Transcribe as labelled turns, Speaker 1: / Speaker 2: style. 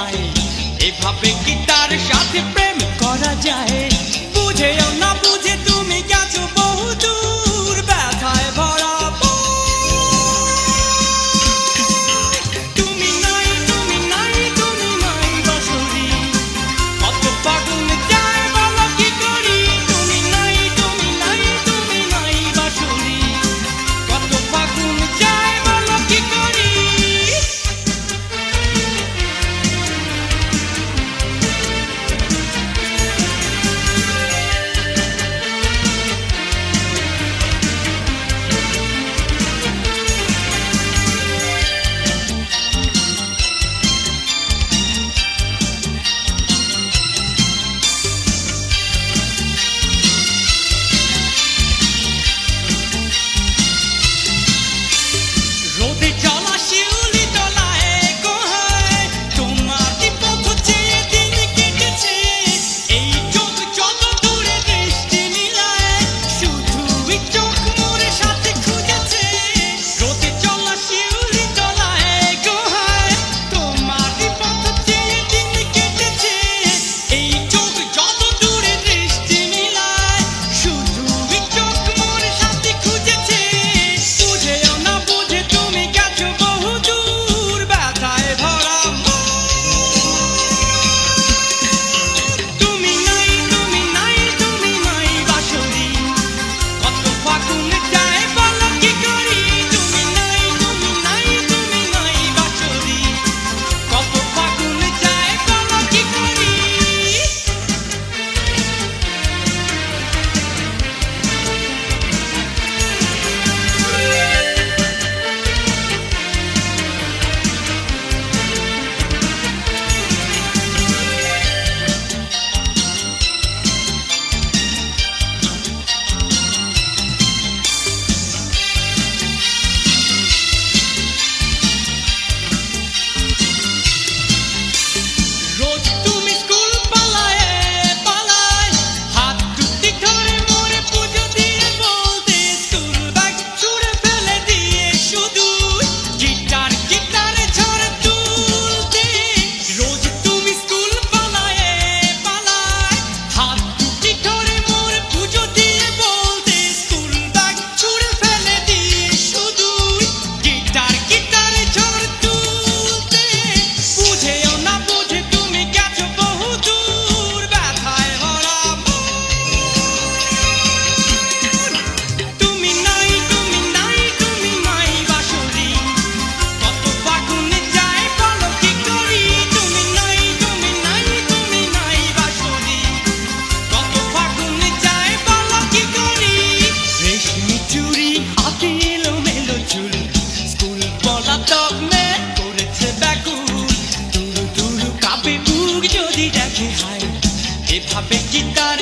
Speaker 1: আয়, এভাবে কি তার সাথে প্রেম করা যায়? বুঝেও না বুঝে তুমি গেছো বহু দূর, ব্যথায় ভরা তুমি নাই, তুমি নাই, তুমি নাই বাঁশরি, কত ফাগুন যায় বলো কি করি? তুমি নাই, তুমি নাই, তুমি নাই বাঁশরি, কত ফাগুন যায় বলো কি করি? রোদে চলা শিউলি তলায় গোহায় তোমারই পথ চেয়ে দিন কেটেছে, এই চোখ যত দূরে দৃষ্টি মিলায় শুধুই চোখ মোর সাথে খুঁজেছে। রোদে চলা শিউলি তলায় গোহায় তোমারই পথ চেয়ে দিন কেটেছে, এই চোখ যত দূরে দৃষ্টি মিলায় শুধুই চোখ মোর সাথে খুঁজেছে। বুঝেও না বুঝে তুমি গেছো বহু দূর, ব্যথায় ভরা তুমি নাই, তুমি নাই, তুমি নাই বাঁশরি, কত ফাগুন যায় বলো কি করি? তুমি নাই, তুমি নাই, তুমি নাই বাঁশরি, কত ফাগুন যায় বলো কি করি? রোজ তুমি স্কুল পালায় পালায় হাত দুটি ধরে মোরে পুজো দিয়ে বলতে, স্কুল ব্যাগ ছুঁড়ে ফেলে দিয়ে শুধু গিটার গিটারে ঝড় তুলতে। রোজ তুমি স্কুল পালায় পালায় হাত দুটি ধরে মোরে পুজো দিয়ে বলতে, স্কুল ব্যাগ ছুঁড়ে ফেলে দিয়ে শুধু গিটার গিটারে ঝড় তুলতে। বুঝেও না বুঝে তুমি গেছো বহু দূর, ব্যথায় ভরা তুমি নাই, তুমি নাই, তুমি নাই বাঁশরি, কত ফাগুন যায় বলো কি করি? তুমি নাই, তুমি নাই, তুমি নাই বাঁশরি, কত ফাগুন যায় বলো কি করি? রেশমি চুড়ি হাতে এলোমেলো চুল, স্কুল পলাতক মেয়ে করেছে ব্যাকুল, দুরু দুরু কাঁপে বুক যদি দেখে হায়, এভাবে কি তার